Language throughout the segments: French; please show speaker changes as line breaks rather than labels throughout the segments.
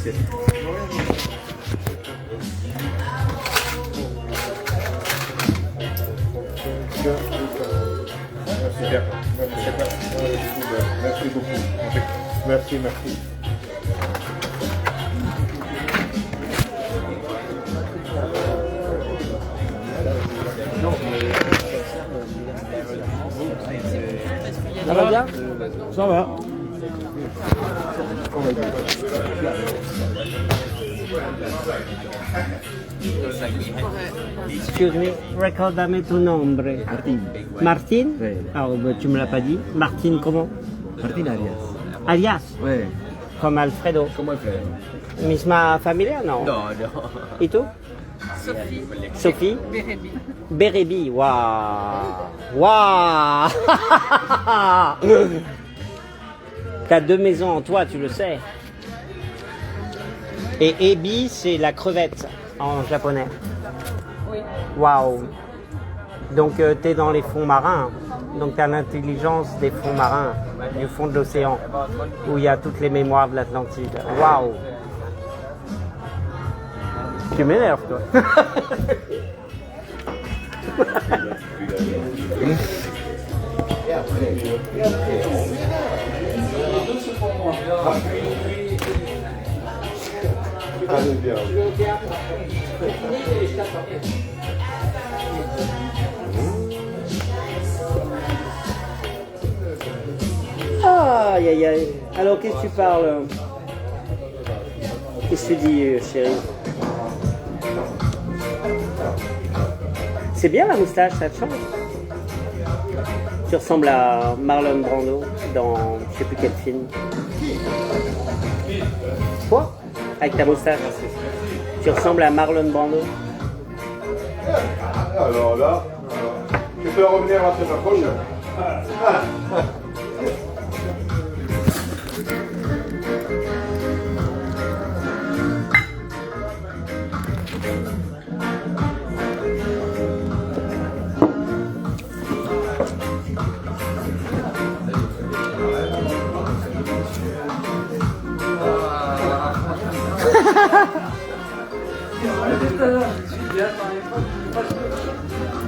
Super. Merci beaucoup. Merci, merci.
Ça va bien?
Ça va.
Excuse me, recordame tu nombre.
Martín.
Martin?
Oui.
Ah, bah, tu me l'as pas dit. Martin comment?
Martín Arias.
Alias?
Ouais.
Comme Alfredo.
¿Cómo Alfredo?
Misma familia, non?
No, no.
Et toi?
Sophie.
Sophie?
Bérébi.
Bérébi, waouh! Waouh! T'as 2 maisons en toi, tu le sais. Et ebi, c'est la crevette en japonais.
Oui.
Waouh! Donc t'es dans les fonds marins. Donc t'as l'intelligence des fonds marins, du fond de l'océan, où il y a toutes les mémoires de l'Atlantide. Waouh! Tu m'énerves, toi.
Allez, bien.
Aïe aïe aïe. Alors qu'est-ce que tu parles? Qu'est-ce que tu dis, chérie? C'est bien la moustache, ça te change. Tu ressembles à Marlon Brando dans je sais plus quel film. Quoi? Avec ta moustache. Tu ressembles à Marlon Brando.
Alors là, tu peux revenir la semaine prochaine.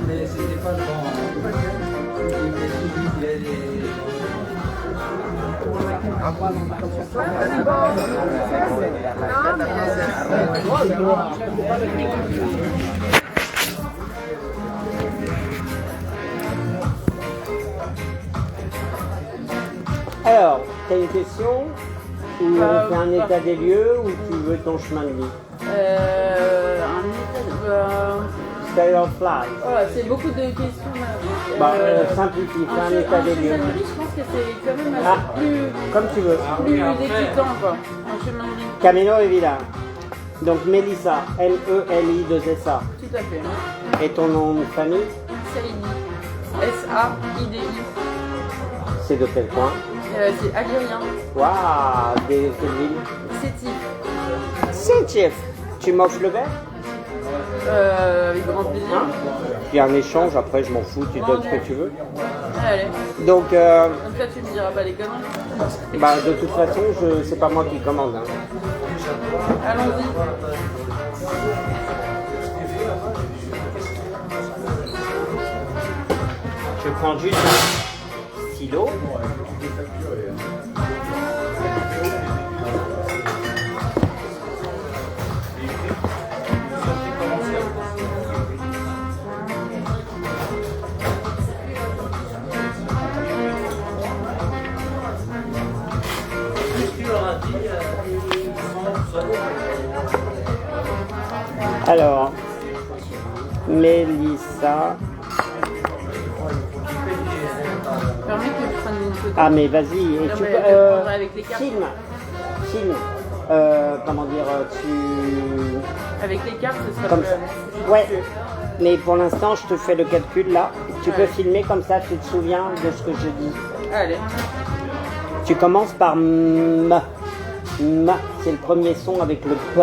Mais c'était pas
Alors, t'as une question? Ou on fait un état des lieux ou tu veux ton chemin de vie? Style of life.
Voilà, c'est beaucoup de questions là.
Bah, simplifie, fais un état des lieux.
chemin de vie, je pense que c'est quand même
Ah,
assez
comme tu veux.
plus excitant quoi. Un chemin de vie.
Camino et Villa. Donc Mélissa, M-E-L-I-2-S-A.
Tout à fait.
Et ton nom de famille,
Saïdi. S-A-I-D-I.
c'est de quel coin?
C'est algérien.
Waouh, de quelle ville?
Sétif.
Sétif. Tu m'offres le verre?
Avec grand plaisir.
Hein? Il y a un échange, après je m'en fous, tu donnes ce que tu veux.
Allez.
Donc,
Comme ça, tu me diras pas les conneries.
bah, de toute façon, c'est pas moi qui commande. Hein.
Allons-y.
Je prends juste un stylo. Alors, Mélissa.
Permets que je prenne une photo.
Ah, mais vas-y, et
Non,
tu
mais
peux.
je prendrai avec les cartes.
Filme. Comment dire,
Avec les cartes, ce sera
Comme
plus...
ça. Ouais. Mais pour l'instant, je te fais le calcul là. Tu peux filmer comme ça, tu te souviens de ce que je dis.
Allez.
Tu commences par M. M, c'est le premier son avec le P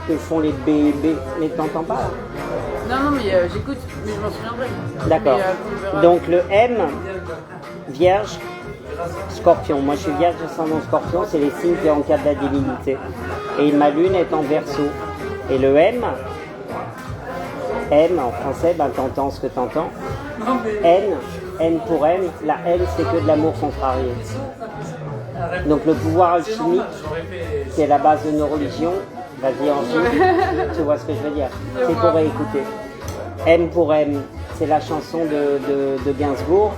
que font les bébés. Mais t'entends pas là?
Non, mais j'écoute, mais je m'en souviendrai.
D'accord.
Mais, on verra.
Donc le M, Vierge, Scorpion. Moi je suis Vierge, descendant Scorpion, c'est les signes qui encadrent la divinité. Et ma lune est en Verseau. Et le M en français, ben t'entends ce que t'entends. N pour M, la N c'est que de l'amour contrarié. Donc le pouvoir alchimique, c'est la base de nos religions. Vas-y ensuite, tu vois ce que je veux dire. C'est pour réécouter. M pour M, c'est la chanson de Gainsbourg.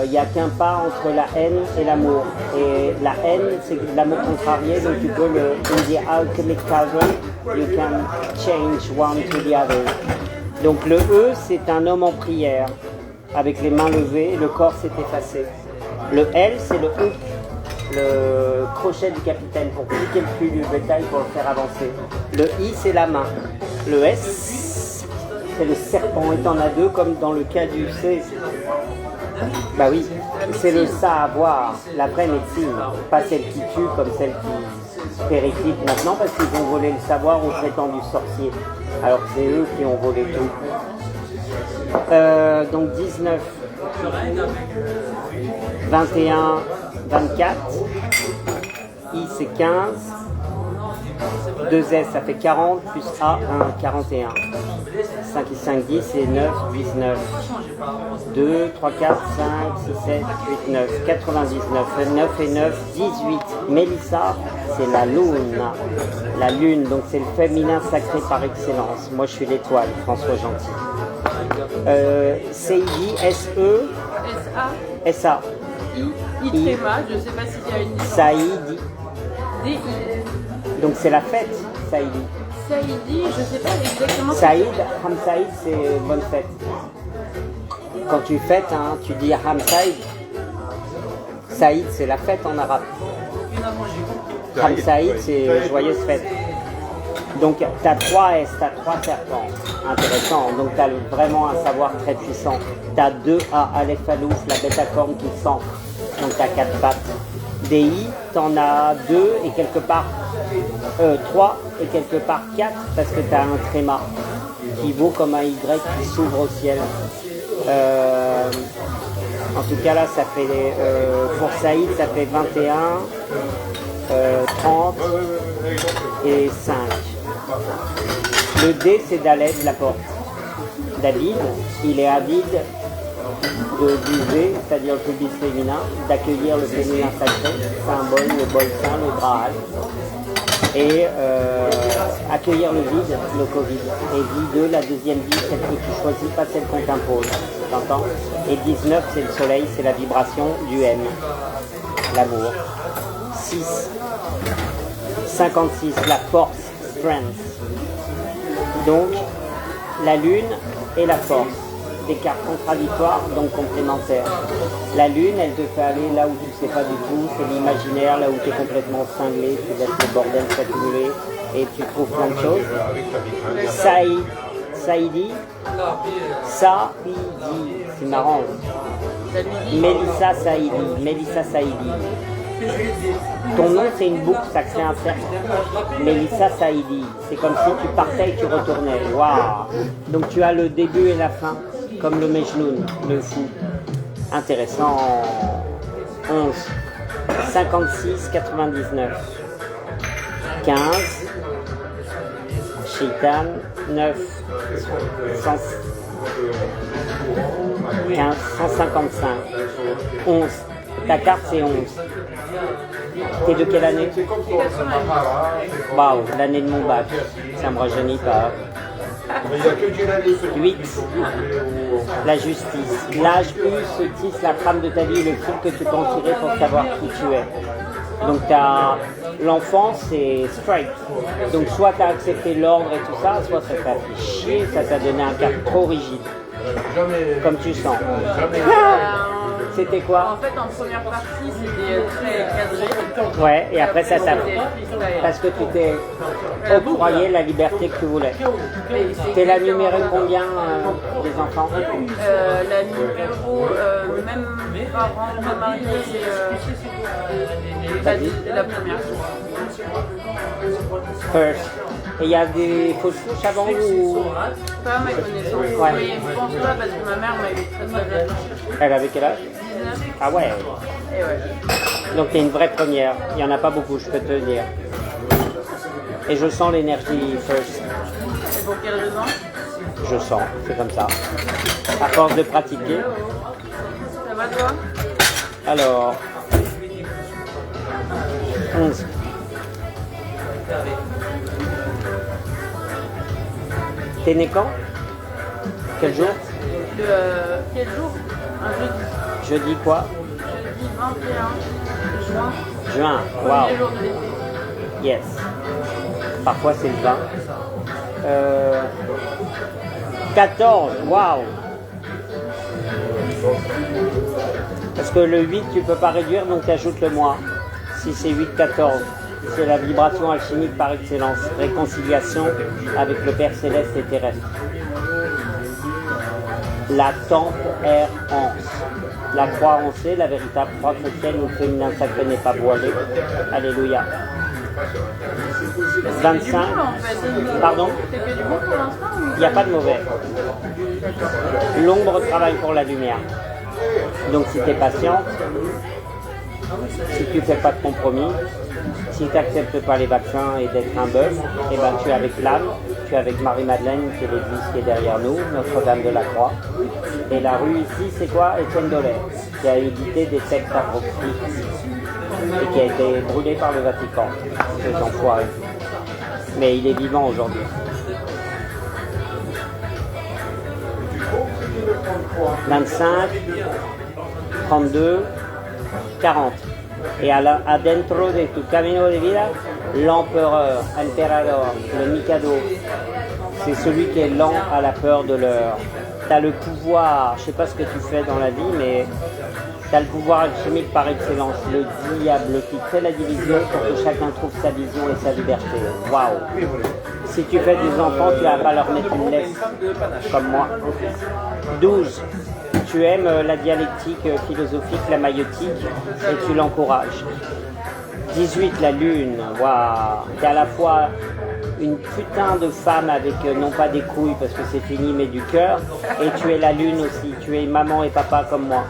Il n'y a qu'un pas entre la haine et l'amour. Et la haine, c'est de l'amour contrarié, donc tu peux le... In the alchemic cauldron, you can change one to the other. Donc le E, c'est un homme en prière, avec les mains levées, le corps s'est effacé. Le L, c'est le hook, le crochet du capitaine pour piquer le cul du bétail pour le faire avancer. Le I, c'est la main. Le S, c'est le serpent, et t'en as deux, comme dans le cas du C. Bah oui, c'est le ça à voir, la vraie médecine, pas celle qui tue comme celle qui périclite maintenant parce qu'ils ont volé le savoir aux prétendus sorciers, alors que c'est eux qui ont volé tout. Donc 19, 21, 24, I c'est 15, 2S ça fait 40, plus A, 1, 41. 5 et 5, 10 et 9, 19. 2, 3, 4, 5, 6, 7, 8, 9, 99. 9 et 9, 18. Mélissa, c'est la lune. La lune, donc c'est le féminin sacré par excellence. Moi, je suis l'étoile, François Gentil. Seidi, S-E.
S-A.
S-A.
I tréma, je ne sais pas s'il y a une différence.
Saïdi.
D-I.
Donc c'est la fête, Saïdi.
Saïdi, je ne sais pas exactement.
Saïd, Ham Saïd, c'est bonne fête. Quand tu fêtes, hein, tu dis Ham Saïd. Saïd, c'est la fête en arabe. Ham Saïd, c'est joyeuse fête. Donc tu as 3 S, tu as 3 serpents. Intéressant. Donc tu as vraiment un savoir très puissant. Tu as 2 A, Aleph Alouf, la bête à cornes qui sent. Donc tu as 4 pattes. Des I, tu en as 2 et quelque part 3 et quelque part 4 parce que tu as un tréma qui vaut comme un Y qui s'ouvre au ciel. En tout cas là ça fait pour Saïd ça fait 21, 30 et 5. Le D c'est Dalet, la porte. David, il est avide de d'user, c'est-à-dire le public féminin, d'accueillir le féminin sacré, symbole, le bol saint, le Graal, et accueillir le vide, le Covid. Et vie 2, la deuxième vie, celle que tu choisis, pas celle qu'on t'impose. T'entends? Et 19, c'est le soleil, c'est la vibration du M, l'amour. 6, 56, la force, strength. Donc, la lune et la force. Des cartes contradictoires, donc complémentaires. La lune, elle te fait aller là où tu ne sais pas du tout, c'est l'imaginaire, là où tu es complètement cinglé, tu laisses le bordel s'accumuler et tu trouves plein de choses. Saïdi, c'est marrant. Mélissa Saïdi. Ton nom c'est une boucle, ça crée un cercle. Mélissa Saïdi, c'est comme si tu partais et tu retournais. Waouh! Donc tu as le début et la fin, comme le Mejnoun, le fou. Intéressant. 11, 56, 99. 15, Chitan, 9, 15, 155. 11. Ta carte c'est 11. T'es de quelle année? Waouh, l'année de mon bac. Ça me rajeunit pas. 8. La justice. L'âge U se tisse la trame de ta vie et le fil que tu peux en tirer pour savoir qui tu es. Donc l'enfance c'est straight. Donc soit tu as accepté l'ordre et tout ça, soit ça t'a fait chier, ça t'a donné un cadre trop rigide. Comme tu sens. C'était quoi?
En fait, en première partie, c'était très cadré.
Ouais, et après ça t'a... Parce que tu t'es octroyé la liberté que tu voulais. T'es la numéro combien des enfants?
La numéro, même parents, ma mari, c'est la première.
First. Et il y a des fausses couches avant ou...
Pas à ma connaissance.
Ouais.
Mais je pense pas parce que ma mère m'a eu très très jeune.
Elle avait quel âge?
19.
Ah ouais.
Et ouais.
Donc t'es une vraie première. Il n'y en a pas beaucoup, je peux te le dire. Et je sens l'énergie first.
Et pour quelle raison?
Je sens, c'est comme ça. À force de pratiquer.
Ça va toi?
Alors, 11. T'es né quand? Quel jour?
Quel jour? Un jeudi.
Jeudi quoi?
Jeudi 21 juin.
Juin,
Premier
wow.
jour de l'été.
Yes. Parfois c'est le 20. 14, waouh. Parce que le 8 tu peux pas réduire donc tu ajoutes le mois. Si c'est 8, 14. C'est la vibration alchimique par excellence. Réconciliation avec le Père Céleste et terrestre. La tempe est anse. La croix ancée, la véritable croix chrétienne où le féminin sacré n'est pas voilé. Alléluia. 25. Pardon?
T'as fait du bon pour l'instant ou...
Il n'y a pas de mauvais. L'ombre travaille pour la lumière. Donc si tu es patiente, si tu ne fais pas de compromis, si tu n'acceptes pas les vaccins et d'être un bœuf, et ben tu es avec l'âme, tu es avec Marie-Madeleine qui est l'église qui est derrière nous, Notre-Dame de la Croix. Et la rue ici, c'est quoi? Étienne Dollet, qui a édité des textes apocryphes et qui a été brûlé par le Vatican, ces enfoirés. Mais il est vivant aujourd'hui. 25, 32, 40. Et adentro de tu camino de vida, l'empereur, emperador, le Mikado, c'est celui qui est lent à la peur de l'heure. Tu as le pouvoir, je sais pas ce que tu fais dans la vie, mais tu as le pouvoir alchimique par excellence, le diable qui crée la division pour que chacun trouve sa vision et sa liberté. Waouh! Si tu fais des enfants, tu vas pas leur mettre une laisse, comme moi. 12. Tu aimes la dialectique philosophique, la maïotique, et tu l'encourages. 18. La lune. Waouh! Tu es à la fois une putain de femme avec non pas des couilles parce que c'est fini, mais du cœur, et tu es la lune aussi. Tu es maman et papa comme moi.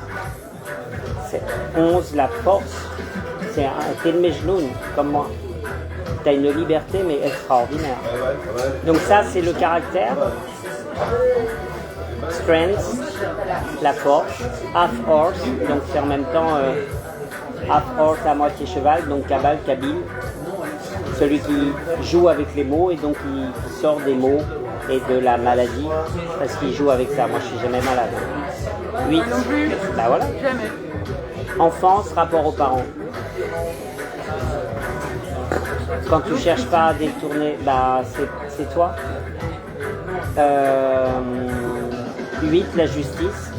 11. La force. T'es le mejnoun, comme moi. Tu as une liberté, mais extraordinaire. Donc ça, c'est le caractère. Strength, la force. Half horse, donc c'est en même temps half horse à moitié cheval, donc cabal, kabyle. Celui qui joue avec les mots et donc qui sort des mots et de la maladie parce qu'il joue avec ça. Moi, je suis jamais malade. 8.
Non plus.
Bah voilà.
Jamais.
Enfance, rapport aux parents. Quand tu cherches pas à détourner, bah c'est toi. 8, la justice.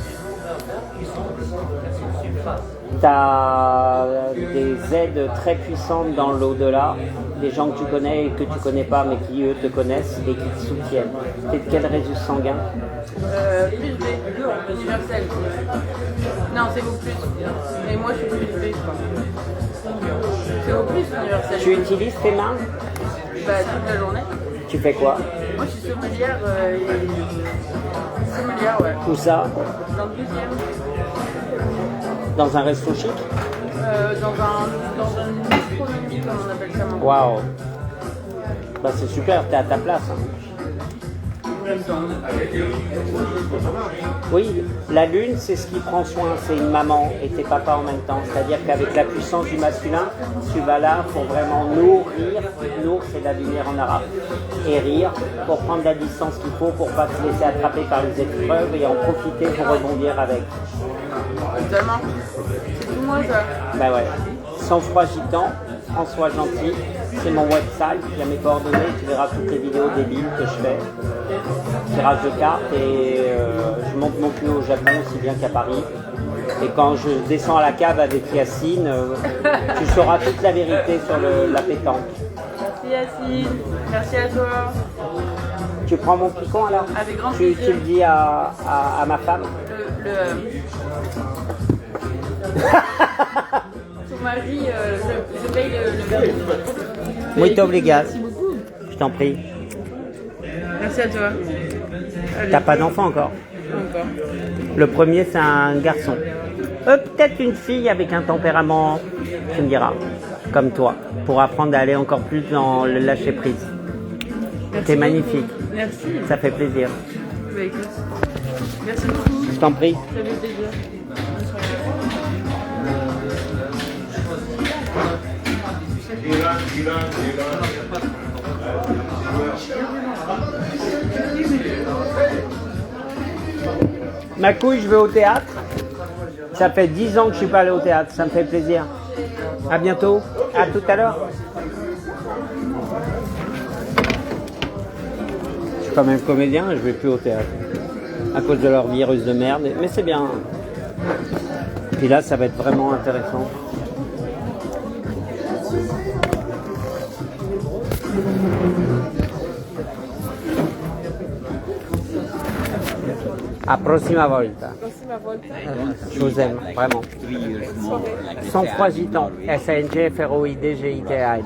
Tu as des aides très puissantes dans l'au-delà, des gens que tu connais et que tu connais pas, mais qui eux te connaissent et qui te soutiennent. Tu es de quel résus sanguin?
Plus B, universel. Non, c'est au plus. Et moi, je suis plus B, je crois. C'est au plus universel.
Tu utilises tes mains?
Bah, toute la journée.
Tu fais quoi?
Moi, je suis sommelière. Sommelière, ouais.
Où ça?
Dans le 12e.
Dans un resto chic?
Dans un gastronomie, comme on appelle ça.
Waouh! Bah c'est super, t'es à ta place. Hein. Oui, la lune, c'est ce qui prend soin, c'est une maman et tes papas en même temps. C'est-à-dire qu'avec la puissance du masculin, tu vas là pour vraiment nourrir. Nour, c'est la lumière en arabe. Et rire pour prendre la distance qu'il faut pour pas te laisser attraper par les épreuves et en profiter pour rebondir avec.
Totalement. C'est tout moi, ça.
Bah ouais. Sans froid gitan, François Gentil, c'est mon website, il y a mes coordonnées, tu verras toutes les vidéos débiles que je fais. Tirage de cartes et je monte mon cul au Japon aussi bien qu'à Paris. Et quand je descends à la cave avec Yacine, tu sauras toute la vérité sur la pétanque.
Merci Yacine, merci à toi.
Tu prends mon picon alors?
Avec grand
tu
plaisir.
le dis à ma femme?
Ton mari, je paye le verre.
Muy obrigado. Je t'en prie.
Merci à toi.
T'as pas d'enfant encore?
Encore.
Le premier c'est un garçon. Peut-être une fille avec un tempérament, tu me diras, comme toi, pour apprendre à aller encore plus dans le lâcher prise. T'es magnifique.
Merci.
Ça fait plaisir.
Bah, écoute, merci beaucoup.
Je t'en prie.
Ça fait plaisir. Bonne
Ma couille, je vais au théâtre. Ça fait 10 ans que je suis pas allé au théâtre. Ça me fait plaisir. À bientôt. À tout à l'heure. Je suis quand même comédien et je vais plus au théâtre. À cause de leur virus de merde. Mais c'est bien. Puis là, ça va être vraiment intéressant. À prossima volta. Je vous aime, vraiment. Sans froid gitan. SANG, FROID, GITAN.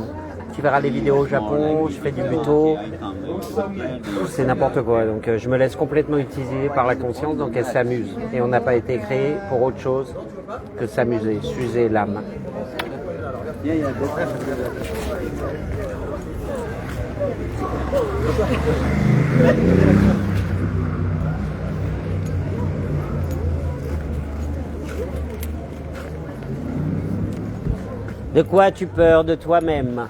Tu verras les vidéos au Japon, je fais du buto. C'est n'importe quoi. Donc je me laisse complètement utiliser par la conscience, donc elle s'amuse. Et on n'a pas été créé pour autre chose que s'amuser, s'user l'âme. De quoi as-tu peur de toi-même?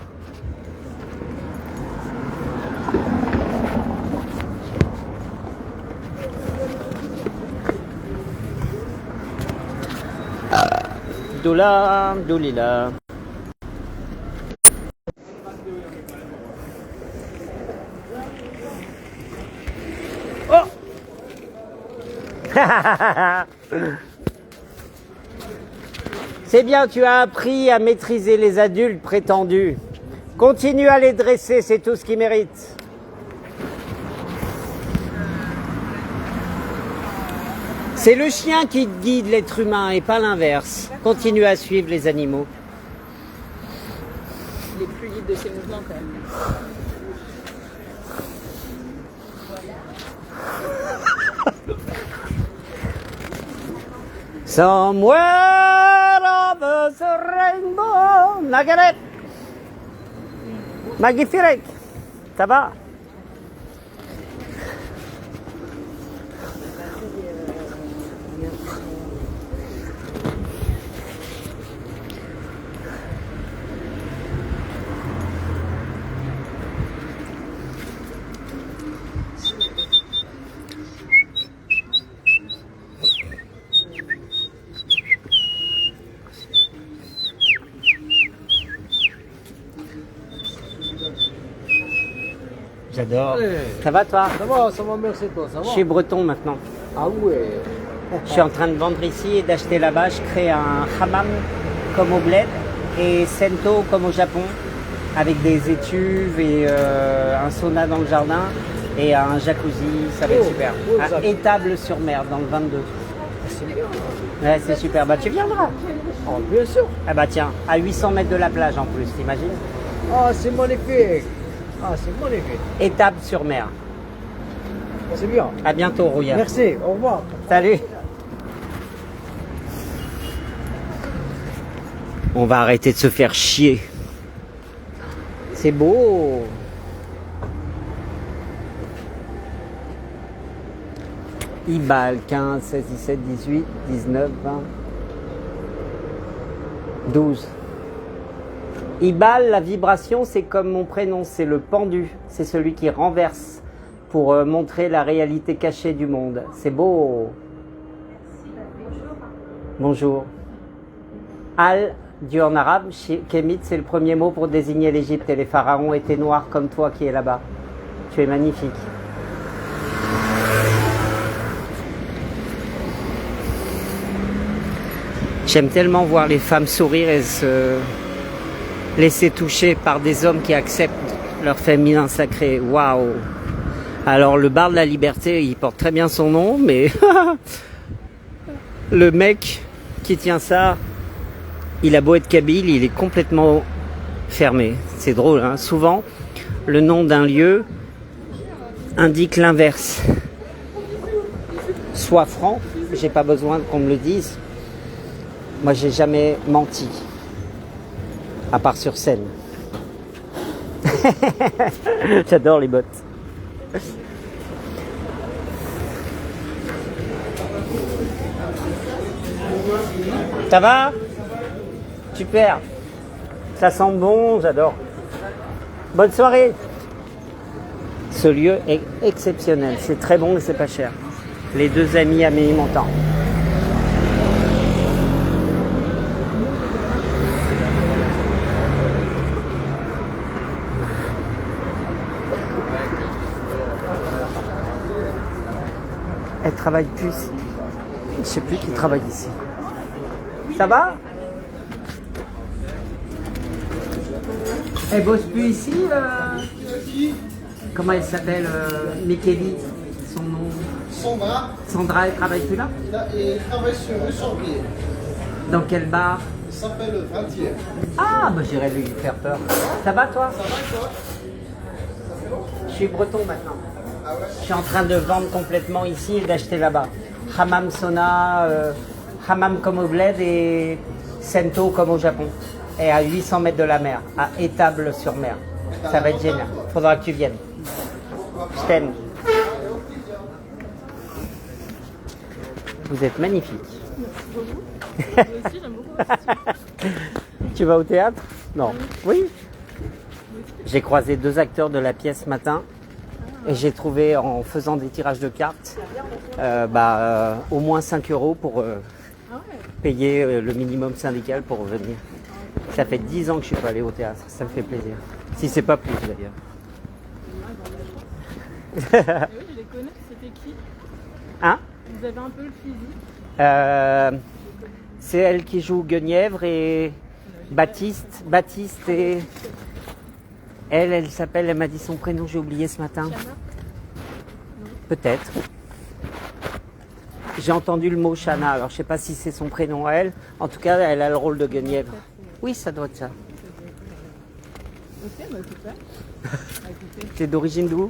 Doula, doulila. Oh! C'est bien, tu as appris à maîtriser les adultes prétendus. Continue à les dresser, c'est tout ce qu'ils méritent. C'est le chien qui guide l'être humain et pas l'inverse. Continue à suivre les animaux.
Il est plus libre de ses mouvements quand même.
Somewhere over the rainbow, Nagaret. Magnifique. Ça va? J'adore.
Allez.
Ça va toi?
Ça va, merci toi, ça va?
Je suis breton maintenant.
Ah ouais.
Je suis en train de vendre ici et d'acheter là-bas. Je crée un hammam comme au bled et sento comme au Japon avec des étuves et un sauna dans le jardin et un jacuzzi. Ça va être super. À Étable-sur-Mer dans le 22.
C'est bien.
Ouais, c'est super. Bah tu viendras.
Oh, bien sûr.
Ah bah tiens, à 800 mètres de la plage en plus, t'imagines?
Ah, c'est magnifique. Ah, c'est magnifique.
Étable-sur-Mer.
C'est bien.
À bientôt, Rouillard.
Merci, au revoir.
Salut. On va arrêter de se faire chier. C'est beau. Ibal, 15, 16, 17, 18, 19, 20, 12. Ibal, la vibration, c'est comme mon prénom, c'est le pendu. C'est celui qui renverse pour montrer la réalité cachée du monde. C'est beau. Bonjour. Al, Dieu en arabe, Kémit, c'est le premier mot pour désigner l'Égypte et les pharaons étaient noirs comme toi qui es là-bas. Tu es magnifique. J'aime tellement voir les femmes sourire et se laisser toucher par des hommes qui acceptent leur féminin sacré. Waouh! Alors le bar de la liberté, il porte très bien son nom, mais le mec qui tient ça, il a beau être kabyle, il est complètement fermé. C'est drôle, hein? Souvent, le nom d'un lieu indique l'inverse. Sois franc, j'ai pas besoin qu'on me le dise. Moi, j'ai jamais menti, à part sur scène. J'adore les bottes. Ça va? Super. Ça sent bon, j'adore. Bonne soirée. Ce lieu est exceptionnel. C'est très bon et c'est pas cher. Les deux amis Amélie Montand. Elle travaille plus ici. Je sais plus qui travaille ici. Ça va? Elle bosse plus ici. Comment elle s'appelle? Mikeli, son nom.
Sandra,
Sandra, elle travaille plus là?
il travaille sur rue Sorbier.
Dans quel bar?
Il s'appelle le 20e.
Ah, bah j'irai lui faire peur. Ça va toi?
Ça va toi?
Je suis breton maintenant. Je suis en train de vendre complètement ici et d'acheter là-bas. Hammam sauna, hammam comme au bled et sento comme au Japon. Et à 800 mètres de la mer, à Étable-sur-Mer. Ça va être génial. Faudra que tu viennes. Je t'aime. Vous êtes magnifique. Tu vas au théâtre? Non. Oui. J'ai croisé 2 acteurs de la pièce ce matin et j'ai trouvé en faisant des tirages de cartes au moins 5 € pour payer le minimum syndical pour venir. Ça fait 10 ans que je suis pas allé au théâtre, ça me fait plaisir. Si c'est pas plus d'ailleurs.
Oui, je les connais, c'était qui?
Hein?
Vous avez un peu le physique.
C'est elle qui joue Guenièvre et Baptiste et elle s'appelle, elle m'a dit son prénom, j'ai oublié ce matin. Peut-être. J'ai entendu le mot Chana, alors je sais pas si c'est son prénom à elle. En tout cas, elle a le rôle de Guenièvre. Oui, ça doit être ça.
Ok, bah super. Écoutez,
T'es d'origine d'où?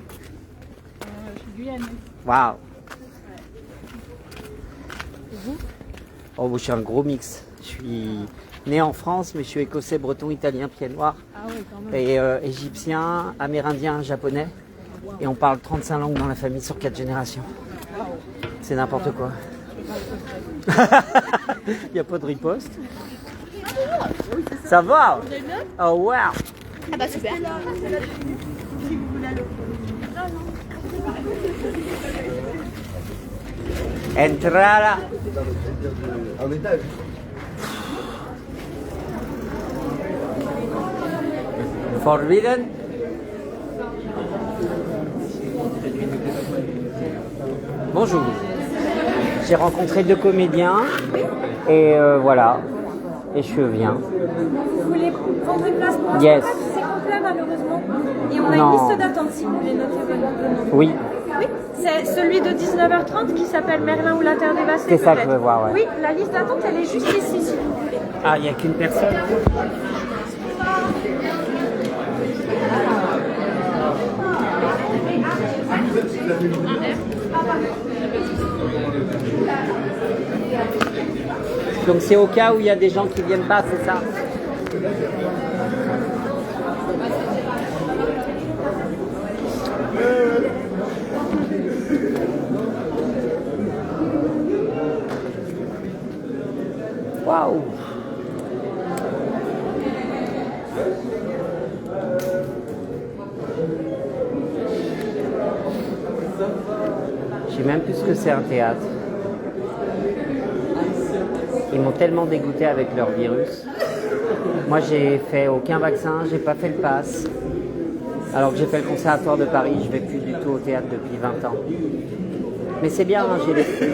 je suis guyanaise.
Waouh.
Et vous?
Oh, je suis un gros mix. Je suis né en France, mais je suis écossais, breton, italien, pied noir.
Ah ouais, quand même.
Et égyptien, amérindien, japonais. Et on parle 35 langues dans la famille sur 4 générations. C'est n'importe quoi. Il n'y a pas de riposte. Ça va? Oh wow.
Ah bah super.
Entrada. Forbidden. Bonjour. J'ai rencontré 2 comédiens et voilà. Et je viens.
Vous voulez prendre une place pour un
Yes.
spectacle? C'est complet malheureusement. Et on a
Non.
une liste d'attente si vous voulez noter votre nom.
Oui,
Oui, c'est celui de 19h30 qui s'appelle Merlin ou la Terre dévastée.
c'est ça que
peut-être.
je veux voir. Ouais.
Oui, la liste d'attente elle est juste ici si vous voulez.
Ah, il n'y a qu'une personne. Donc c'est au cas où il y a des gens qui viennent pas, c'est ça? Waouh! Je sais même plus ce que c'est un théâtre. Ils m'ont tellement dégoûté avec leur virus. Moi, j'ai fait aucun vaccin, j'ai pas fait le pass. Alors que j'ai fait le conservatoire de Paris, je vais plus du tout au théâtre depuis 20 ans. Mais c'est bien, hein, j'ai les flux.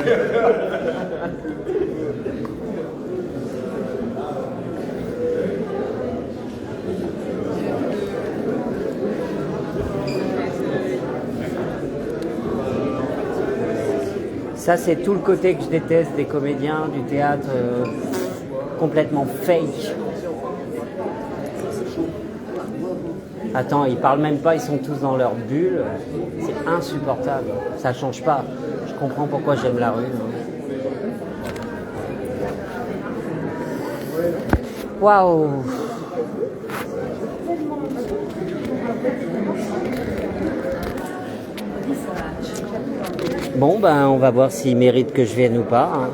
Ça, c'est tout le côté que je déteste des comédiens, du théâtre complètement fake. Attends, ils parlent même pas, ils sont tous dans leur bulle. C'est insupportable. Ça change pas. Je comprends pourquoi j'aime la rue. Waouh. Bon, ben, on va voir s'il mérite que je vienne ou pas. Hein.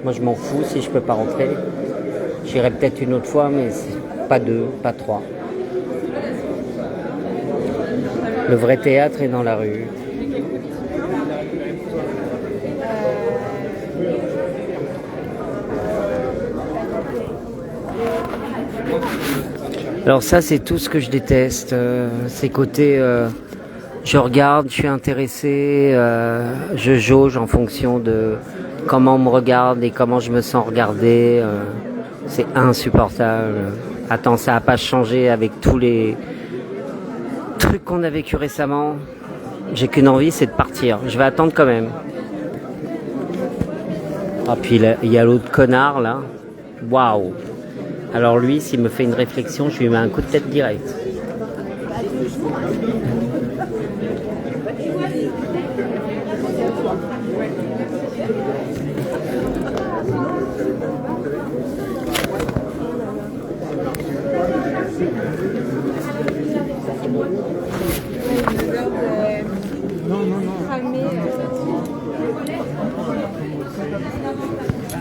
Moi, je m'en fous si je peux pas rentrer. J'irai peut-être une autre fois, mais pas 2, pas 3. Le vrai théâtre est dans la rue. Alors ça, c'est tout ce que je déteste. Ces côtés, je regarde, je suis intéressé, je jauge en fonction de comment on me regarde et comment je me sens regardé. C'est insupportable. Attends, ça n'a pas changé avec tous les trucs qu'on a vécu récemment. J'ai qu'une envie, c'est de partir. Je vais attendre quand même. Ah, puis il y a l'autre connard là. Waouh. Alors lui, s'il me fait une réflexion, je lui mets un coup de tête direct.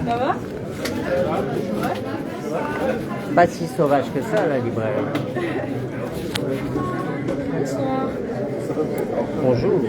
Ça va?
Pas si sauvage que ça, la librairie. Bonjour.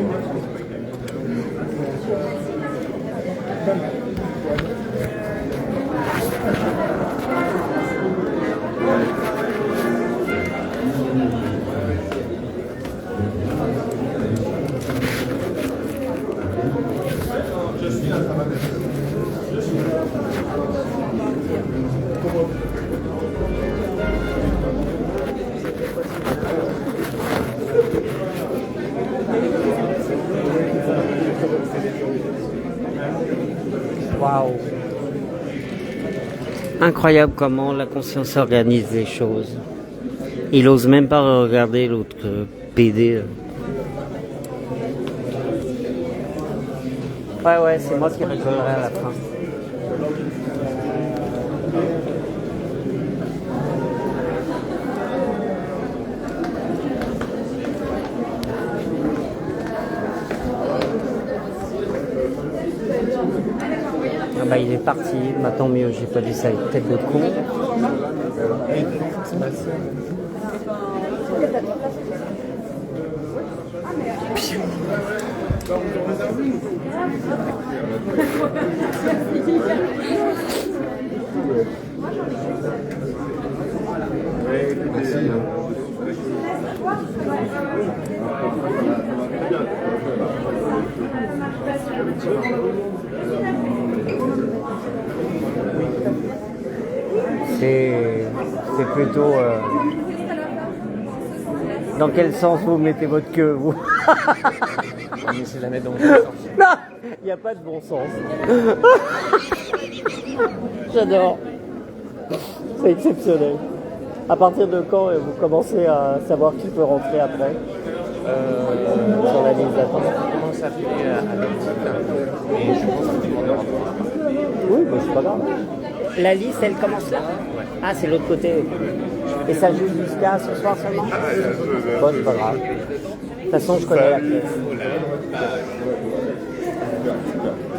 Waouh. Incroyable comment la conscience organise les choses. Il ose même pas regarder l'autre PD. Ouais, c'est moi qui rigolerai à la fin. Ah bah il est parti, bah tant mieux, j'ai pas dit ça avec tête de con. C'est plutôt... Dans quel sens vous mettez votre queue, vous?
On essaie de la mettre dans le bon sens.
Non, il n'y a pas de bon sens. J'adore. C'est exceptionnel. À partir de quand vous commencez à savoir qui peut rentrer après sur la liste d'attente?
On commence à appeler à l'optique, et je pense que tout le monde aura droit.
Oui, mais c'est pas grave. La liste, elle commence là? Ah, c'est l'autre côté. Et ça joue jusqu'à ce soir seulement? Bon, c'est pas grave. De toute façon, je connais la pièce.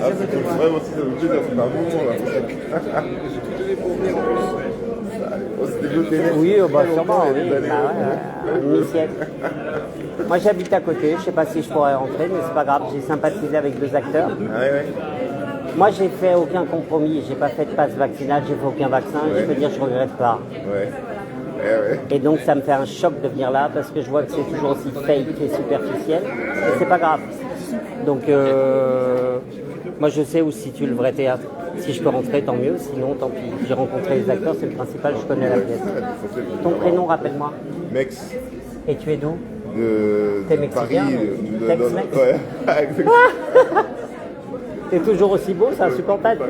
Ah, c'est vraiment si ça veut dire c'est un moment là.
Oui, bah sûrement, oui. Bah, ouais, un demi-siècle. Moi, j'habite à côté. Je sais pas si je pourrais rentrer, mais c'est pas grave. J'ai sympathisé avec 2 acteurs.
Ah ouais.
Moi, j'ai fait aucun compromis. J'ai pas fait de passe vaccinal, j'ai fait aucun vaccin.
Ouais.
Je peux dire, je regrette pas.
Ouais. Ouais.
Et donc, ça me fait un choc de venir là parce que je vois que c'est toujours aussi fake et superficiel. Et c'est pas grave. Donc, moi, je sais où se situe le vrai théâtre. Si je peux rentrer, tant mieux. Sinon, tant pis. J'ai rencontré les acteurs, c'est le principal. Je connais la pièce. Ton prénom, rappelle-moi.
Mex.
Et tu es d'où?
De
T'es
Paris.
mexicain, Tex-Mex.
Ouais. Exactement.
T'es toujours aussi beau, c'est insupportable.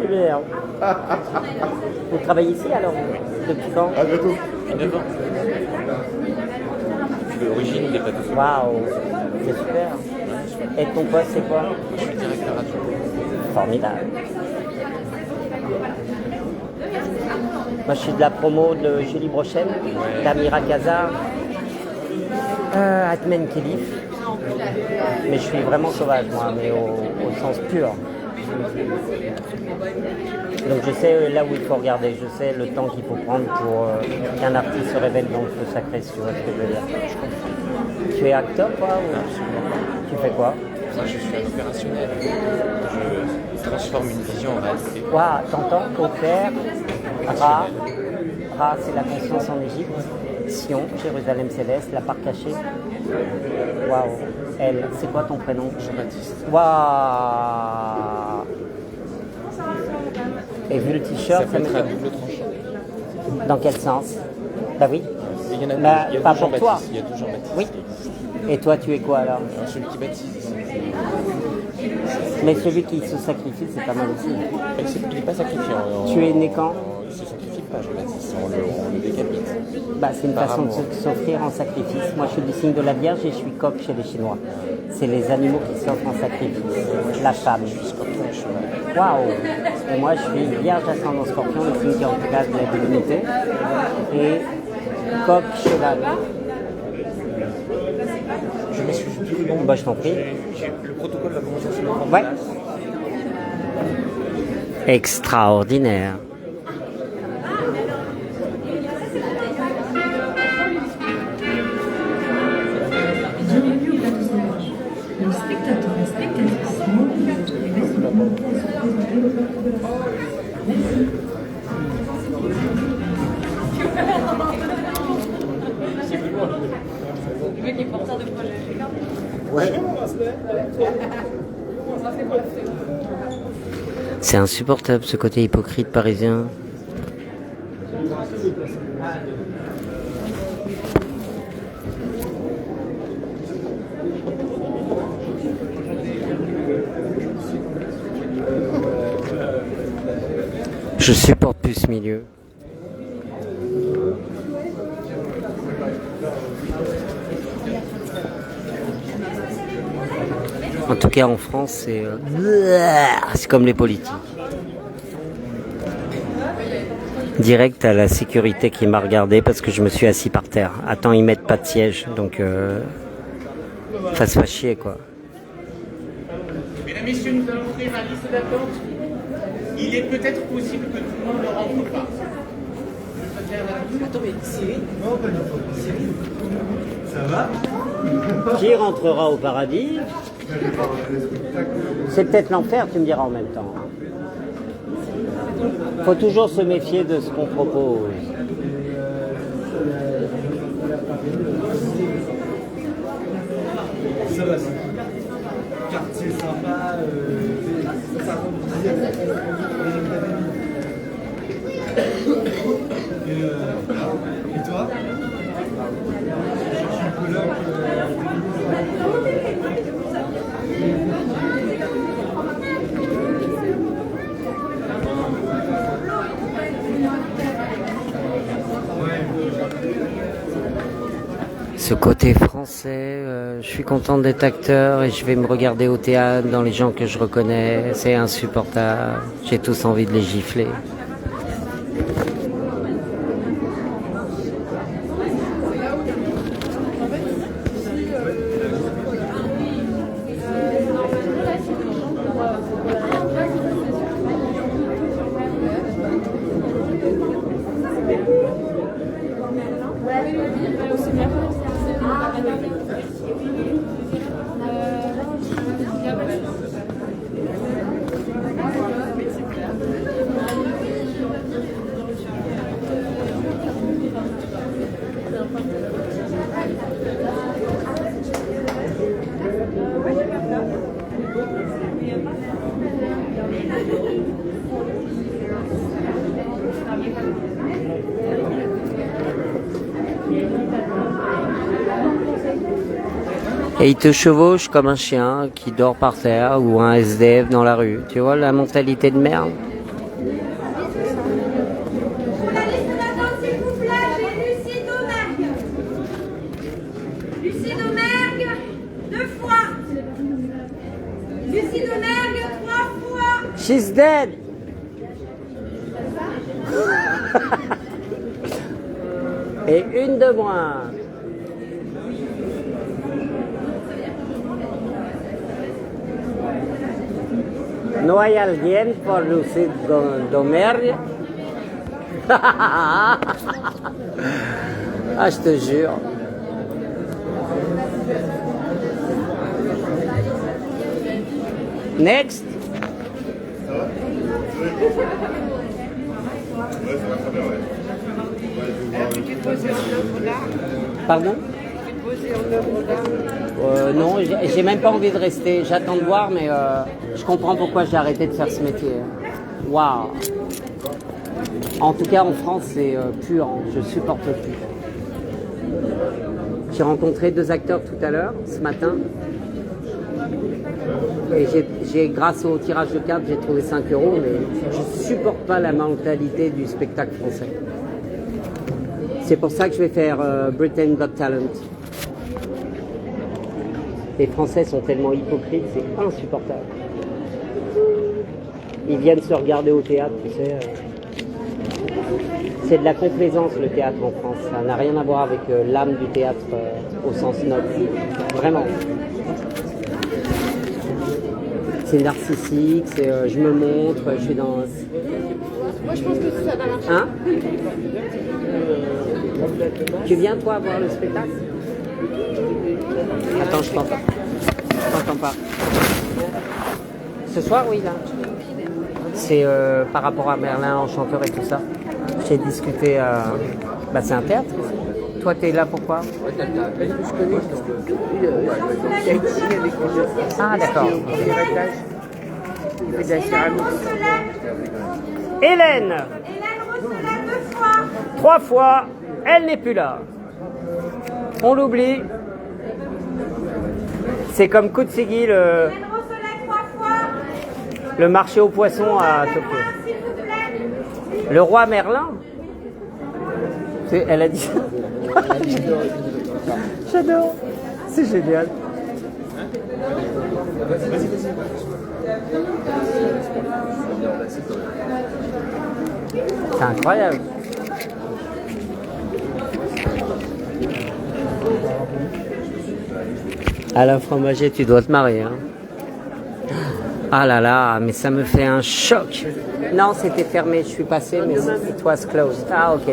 Vous travaillez ici alors? Depuis quand?
À bientôt.
Depuis 9 ans. Je suis d'origine des plateaux.
Waouh, c'est super. Et ton poste, c'est quoi?
Je suis directeur adjoint.
Formidable. Moi, je suis de la promo de Julie Brochen, d'Amira Kazar, Atmen Kelif. Mais je suis vraiment sauvage, moi, mais au sens pur. Donc je sais là où il faut regarder, je sais le temps qu'il faut prendre pour qu'un artiste se révèle dans le feu sacré, si tu vois ce que je veux dire. Tu es acteur, toi ou...
Absolument pas.
Tu fais quoi?
Moi, je suis un opérationnel. Je transforme une vision en réalité.
Waouh, t'entends? Opère, Ra, Ra c'est la conscience en Égypte, Sion, Jérusalem céleste, la part cachée. Waouh, elle, c'est quoi ton prénom?
Jean-Baptiste.
Waouh. Et vu le t-shirt,
Ça peut être
m'étonne.
à double tranchant.
Dans quel sens? Bah oui.
Il y en a,
Bah,
il y a
pas
deux
pour toi.
Jean-Baptiste. Il y a deux Jean-Baptiste.
Oui. Et toi, tu es quoi alors?
Alors, celui qui baptise.
Mais celui qui se sacrifie, c'est pas mal aussi.
Il n'est pas sacrifié.
Tu es né quand?
Il ne se sacrifie pas, Jean-Baptiste. On le décapite.
Bah, c'est une façon de
Apparemment.
s'offrir en sacrifice. Moi, je suis du signe de la Vierge et je suis coq chez les Chinois. C'est les animaux qui s'offrent en sacrifice. La femme.
Scorpion et cheval.
Waouh! Et moi, je suis Vierge ascendant Scorpion, le signe qui représente la divinité. Et coq cheval.
Je m'excuse.
Bon, bah, je t'en prie.
Le protocole va commencer sur le programme.
Ouais. Extraordinaire. C'est insupportable ce côté hypocrite parisien. Je supporte plus ce milieu. En tout cas en France, c'est comme les politiques. Direct à la sécurité qui m'a regardé parce que je me suis assis par terre. Attends, ils mettent pas de siège, donc ça se fait chier quoi.
Mesdames, Messieurs, nous allons ouvrir la liste d'attente. Il est peut-être possible que tout le monde ne rentre pas. Attends, mais Cyril? Non, pas du tout. Cyril, ça va?
Qui rentrera au paradis? C'est peut-être l'enfer, tu me diras en même temps. Faut toujours se méfier de ce qu'on propose.
Ça va, quartier sympa, et toi? Je suis un coloc.
Ce côté français, je suis content d'être acteur et je vais me regarder au théâtre dans les gens que je reconnais. C'est insupportable. J'ai tous envie de les gifler. Et il te chevauche comme un chien qui dort par terre ou un SDF dans la rue. Tu vois la mentalité de merde?
Pour la liste d'attente, s'il vous plaît, j'ai Lucie Domergue. Lucie Domergue, 2 fois. Lucie Domergue, 3 fois.
She's dead! Et une de moins. ¿No hay alguien por lucir Domergue? Ah, je te jure. Next. Pardon? Non, j'ai même pas envie de rester. J'attends de voir, mais je comprends pourquoi j'ai arrêté de faire ce métier. Waouh! En tout cas, en France, c'est pur. Je supporte plus. J'ai rencontré 2 acteurs tout à l'heure, ce matin. Et grâce au tirage de cartes, j'ai trouvé 5 €, mais je supporte pas la mentalité du spectacle français. C'est pour ça que je vais faire Britain Got Talent. Les Français sont tellement hypocrites, c'est insupportable. Ils viennent se regarder au théâtre, tu sais. C'est de la complaisance le théâtre en France. Ça n'a rien à voir avec l'âme du théâtre au sens noble. Vraiment. C'est narcissique, c'est je me montre, je suis dans...
Moi, je pense que ça va marcher.
Hein? Tu viens toi voir le spectacle? Attends, je t'entends. Je t'entends pas. Ce soir, oui, là. C'est par rapport à Merlin, Enchanteur et tout ça. J'ai discuté... Bah, c'est un théâtre. Toi, t'es là pourquoi? Ah, d'accord. Hélène.
Hélène Rosselin 2 fois.
3 fois, elle n'est plus là. On l'oublie. C'est comme Koutsigi,
Hélène Rosselin 3 fois.
le marché aux poissons à Tokyo.
S'il vous plaît.
Le roi Merlin. Elle a dit ça. J'adore. C'est génial. C'est incroyable. Alain Fromager, tu dois te marier. Hein. Ah là là, mais ça me fait un choc. Non, c'était fermé, je suis passé, mais it was closed. Ah, ok.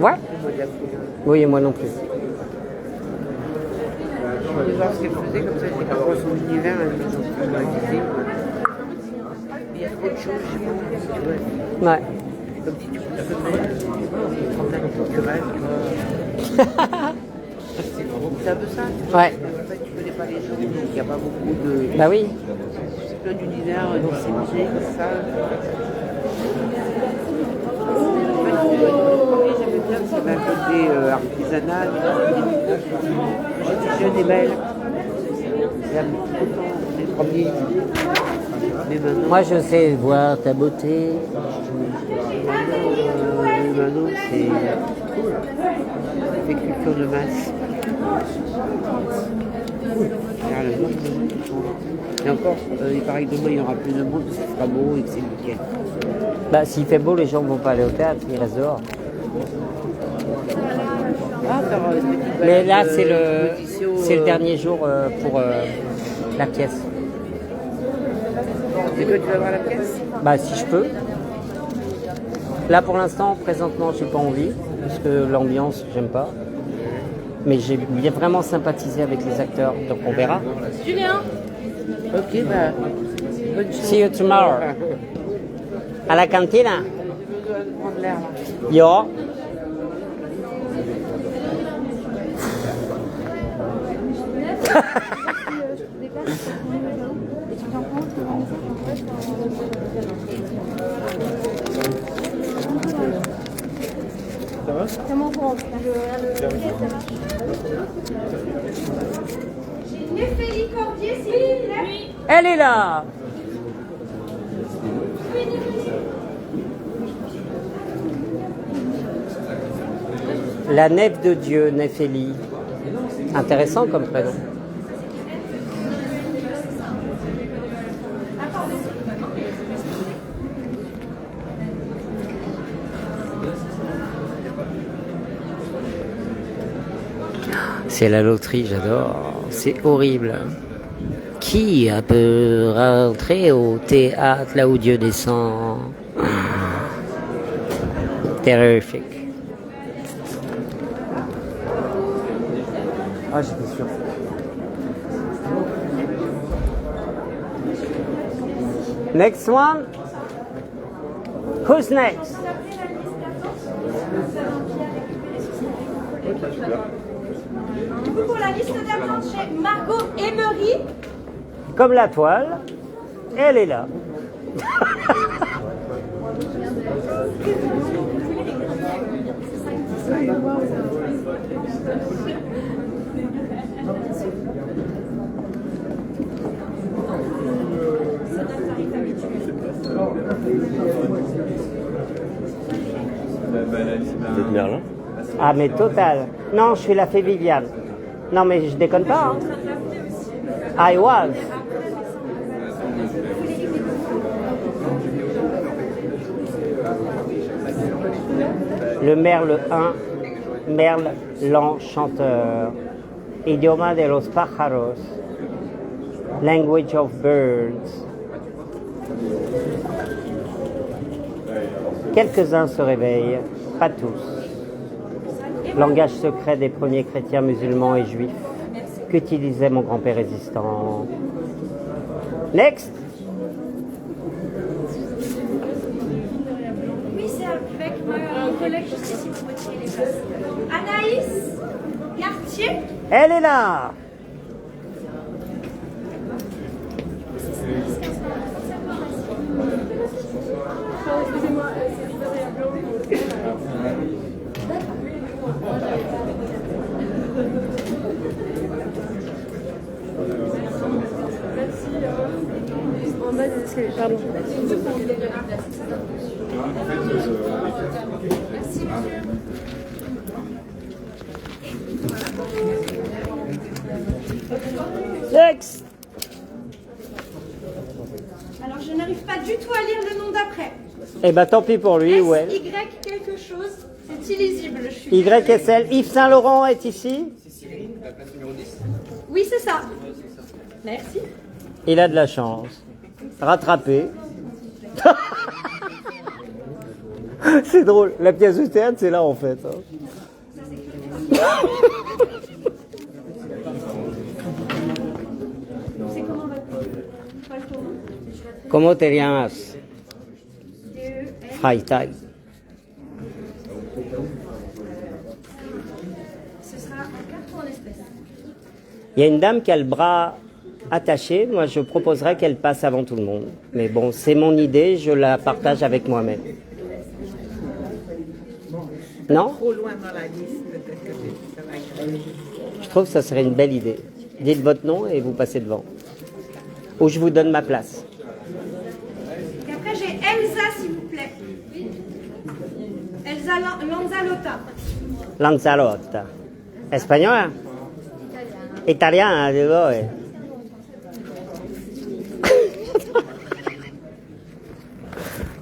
Ouais. Oui, et moi non plus.
Je voulais voir ce qu'elle faisait, comme ça je découvre son univers, il y a trop de choses, je sais pas, tu vois.
Ouais.
Comme si tu promenade culturelle, tu vois. C'est un peu ça.
Ouais.
En fait, tu connais pas les gens, donc il n'y a pas beaucoup de...
Bah oui.
C'est plein d'univers disséminés comme ça. J'aimais bien parce qu'il y avait un côté artisanal. J'étais jeune et belle. J'aime autant les premiers. Mais maintenant,
Moi, je sais voir ta beauté.
maintenant c'est culture de masse. Car le monde, et encore, il paraît que demain il y aura plus de monde parce qu'il fera beau et que c'est le week-end.
Bah, s'il fait beau, les gens vont pas aller au théâtre, ils restent dehors.
Ah, faire une petite balade,
Mais là,
exposition,
c'est le dernier jour pour la pièce.
C'est quoi, tu vas voir la pièce?
Bah, si je peux. Là, pour l'instant, présentement, j'ai pas envie, parce que l'ambiance, j'aime pas. Mais j'ai bien vraiment sympathisé avec les acteurs, donc on verra.
Julien.
Ok, bah, bonne chance.
See you tomorrow. À la cantine.
J'ai besoin de prendre l'air là.
Yo.
Comment on rentre? J'ai Néphélie Cordier, s'il vous plaît.
Elle est là. La nef de Dieu, Néphélie. Intéressant comme prénom. C'est la loterie, j'adore. C'est horrible. Qui peut rentrer au théâtre là où Dieu descend? Terrifique.
Ah, j'étais sûr.
Next one. Who's next?
Du coup, pour la liste d'attente chez Margot Emery,
Comme la toile. Elle est là.
Vous êtes Merlin?
Ah mais total. Non, je suis la fée Viviane. Non mais je déconne pas. Hein. I was. Le merle 1, merle l'enchanteur. Idioma de los pájaros. Language of birds. Quelques-uns se réveillent, pas tous. Langage secret des premiers chrétiens musulmans et juifs qu'utilisait mon grand-père résistant. Next.
oui, c'est avec mon collègue juste ici pour retirer les places. Anaïs Cartier,
Elle est là.
En bas des escaliers, pardon.
Next.
alors je n'arrive pas du tout à lire le nom d'après.
Eh ben tant pis pour lui ou elle.
Y quelque chose, c'est illisible. Je suis
YSL. Yves Saint-Laurent est ici.
Oui, c'est ça. Merci.
Il a de la chance. Rattrapé. C'est drôle. La pièce de théâtre, c'est là en fait. Hein.
C'est comment votre tour?
¿Cómo te llamas? Haitai.
Ce sera en carte ou en espèces?
Il y a une dame qui a le bras attaché. Moi, je proposerais qu'elle passe avant tout le monde. Mais bon, c'est mon idée. Je la partage avec moi-même. Non?
Trop loin dans la liste, peut-être que ça va être...
Je trouve que ça serait une belle idée. Dites votre nom et vous passez devant. Ou je vous donne ma place.
Et après, j'ai Elsa, s'il vous plaît. Elsa Lanzalotta.
Lanzarote. Espagnol? Italien, digo.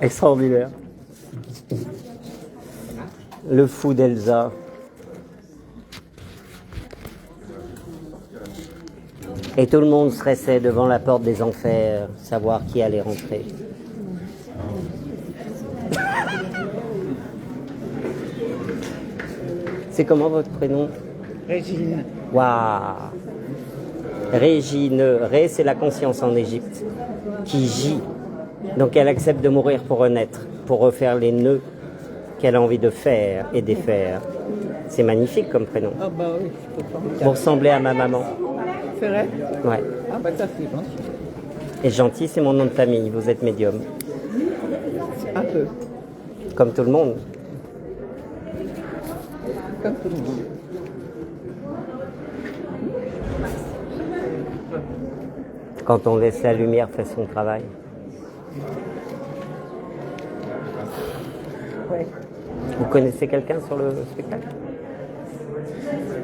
Extraordinaire. Le fou d'Elsa. Et tout le monde stressait devant la porte des enfers, savoir qui allait rentrer. C'est comment votre prénom?
Régine.
Waouh! Régine. Ré, c'est la conscience en Égypte, qui gît. Donc elle accepte de mourir pour renaître, pour refaire les nœuds qu'elle a envie de faire et défaire. C'est magnifique comme prénom.
Ah bah oui, je peux pas.
Vous ressemblez à ma maman.
C'est vrai?
Ouais.
Ah bah ça c'est gentil.
Et gentil, c'est mon nom de famille. Vous êtes médium.
Un peu,
Comme tout le monde.
comme tout le monde.
Quand on laisse la lumière faire son travail.
Ouais.
Vous connaissez quelqu'un sur le spectacle?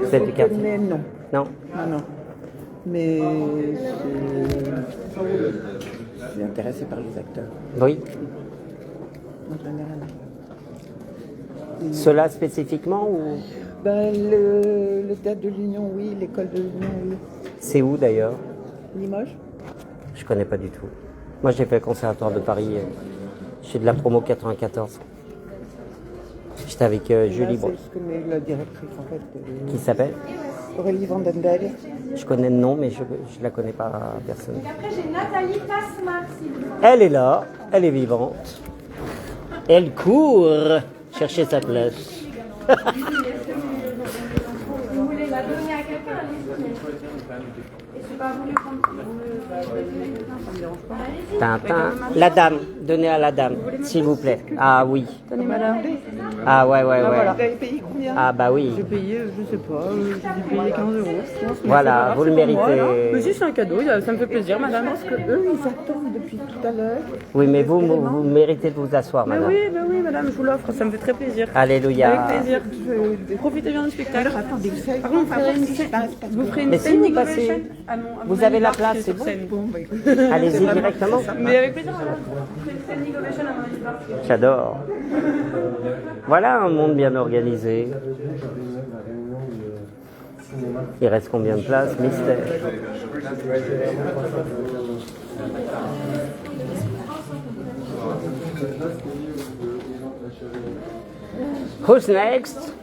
Vous êtes du quartier?
Mais non,
Non?
non, non. Mais je suis intéressée par les acteurs,
Oui?
en général.
Ceux-là spécifiquement ou...
Le théâtre de l'Union, oui. L'école de l'Union, oui.
C'est où d'ailleurs?
Limoges.
Je connais pas du tout. Moi, j'ai fait le conservatoire de Paris. Je suis de la promo 94. J'étais avec Julie Bro.
Je connais la directrice, en fait.
Qui s'appelle?
Aurélie Vandendel.
Je connais le nom, mais je la connais pas personne.
Et après, j'ai Nathalie Tasma, s'il vous plaît.
Elle est là, elle est vivante. Elle court chercher sa place.
Vous voulez la donner à quelqu'un, allez-y. Et c'est pas voulu prendre.
Tintin. La dame, donnez à la dame, s'il vous plaît. Ah oui.
Tenez, madame.
Ah ouais.
Vous avez payé combien?
Ah bah oui.
J'ai payé, je sais pas, j'ai payé 15 euros. Je pense, mais
Voilà,
c'est pas grave,
vous le
c'est pour moi,
méritez.
là. Mais si, c'est un cadeau, ça me fait plaisir, madame. Parce que eux, ils attendent depuis tout à l'heure.
Oui, mais vous méritez de vous asseoir, madame.
Oui, madame, je vous l'offre, ça me fait très plaisir.
Alléluia.
Avec plaisir. Profitez bien du spectacle. Alors, attendez, par contre, vous ferez une
Mais si
scène
vous
Nico
passez,
Belchen. Ah non,
vous avez la place, c'est bon. Allez-y directement.
Mais avec plaisir, madame. Vous ferez une scène Nico Belchen à mon avis.
J'adore. Voilà un monde bien organisé. Il reste combien de places? Mystère. Who's next?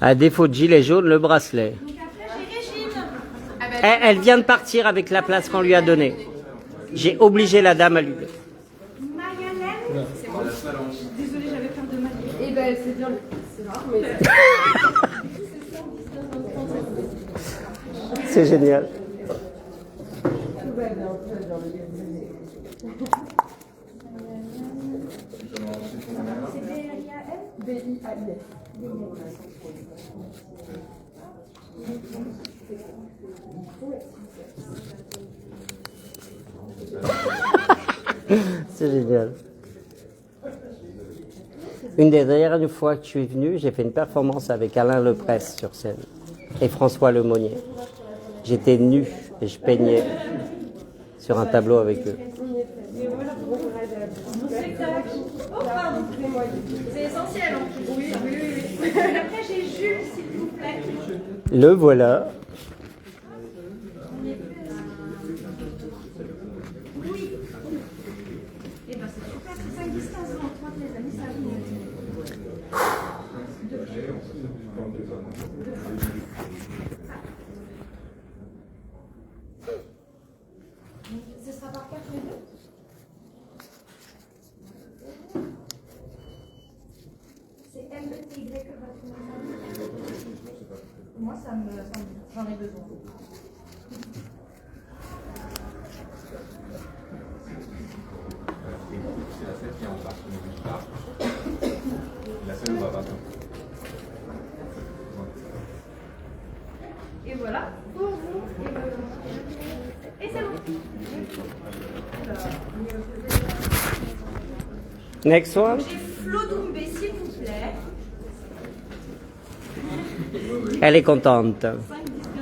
À défaut de gilet jaune, le bracelet. Elle vient de partir avec la place qu'on lui a donnée. J'ai obligé la dame à lui.
Mayalène, c'est bon. Désolée, j'avais peur de Mayalène. Eh ben, c'est bien. C'est rare, mais.
C'est génial. C'est génial. Une des dernières fois que je suis venu, j'ai fait une performance avec Alain Lepresse sur scène et François Lemonnier. J'étais nu et je peignais sur un tableau avec eux.
C'est essentiel en plus. Oui. Après, j'ai Jules, s'il vous plaît.
Le voilà.
Oui. Eh ben, c'est super. C'est 5, 10, 15 ans. 30, les amis, ça arrive. Ce sera par carte les deux. C'est MBTY que votre nom. Moi, j'en ai besoin.
C'est la scène qui est en bas, la scène va pas.
Et voilà, pour vous. Et c'est bon.
Next one.
J'ai Flo Doumbé, s'il vous plaît.
Elle est contente.
5, 10, 15,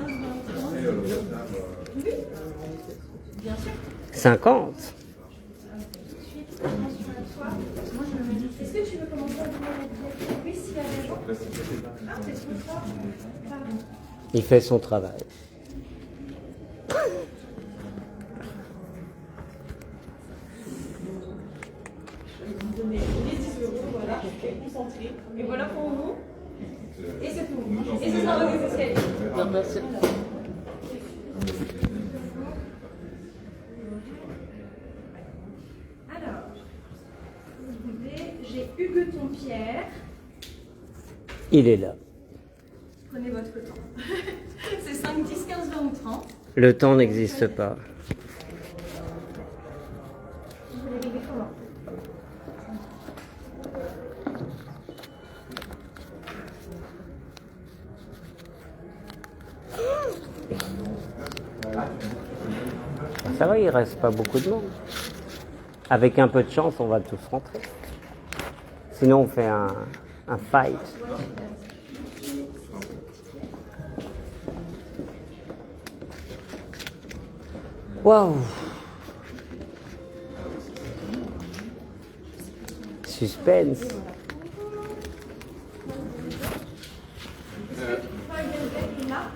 20, 30. Oui, bien sûr.
50.
Est-ce que tu veux commencer à vous oui, s'il y a des gens. Ah, c'est trop fort. Pardon.
Il fait son travail.
Vous donnez les 10 €, voilà, concentré. Et voilà pour vous. Et c'est tout. Et c'est ça, oui, c'est ce
Merci.
Alors, j'ai Hugueton Pierre.
Il est là.
Prenez votre temps. C'est 5, 10, 15, 20 ou 30.
Le temps n'existe pas.
Vous voulez régler comment?
Ça va, il reste pas beaucoup de monde. Avec un peu de chance, on va tous rentrer. Sinon, on fait un fight. Waouh. Suspense.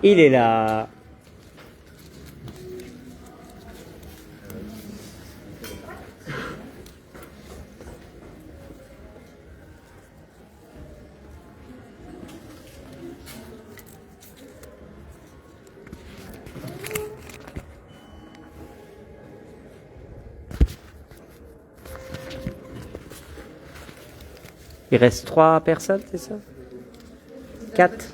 Il est là. Il reste 3 personnes, c'est ça? 4.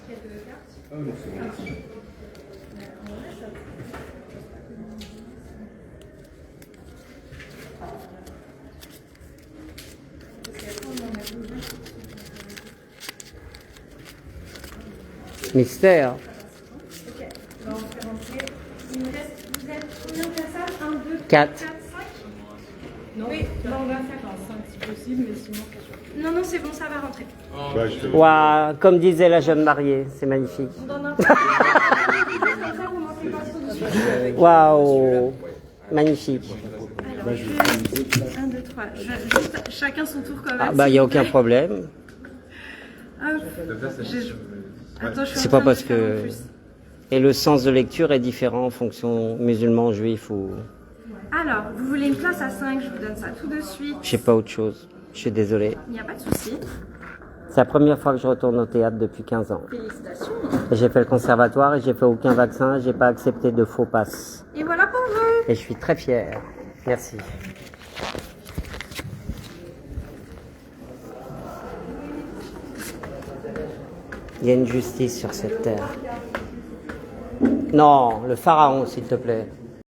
Mystère.
Ok, on fait rentrer. Il me reste, vous êtes combien de personnes? 1, 2, 3,
4.
4, 5?
Non,
Oui, bah on va faire
5 si possible, mais sinon,
Non, non, c'est bon, ça va rentrer.
Waouh, comme disait la jeune mariée, c'est magnifique.
On donne un peu. Comme ça, vous m'en faites pas trop dessus.
Waouh, magnifique.
Alors, 1, 2, 3. Juste chacun son tour quand même.
Ah bah il n'y a aucun problème.
Hop. Attends, je suis en
C'est
train
pas
de
parce
faire en
que...
plus.
Et le sens de lecture est différent en fonction musulman, juif ou...
Alors, vous voulez une place à 5, je vous donne ça tout de suite.
Je sais pas autre chose. Je suis désolé.
Il n'y a pas de souci.
C'est la première fois que je retourne au théâtre depuis 15 ans.
Félicitations.
J'ai fait le conservatoire et j'ai fait aucun vaccin. J'ai pas accepté de faux passes.
Et voilà pour vous.
Et je suis très fier. Merci. Il y a une justice sur cette terre. Non, le pharaon, s'il te plaît.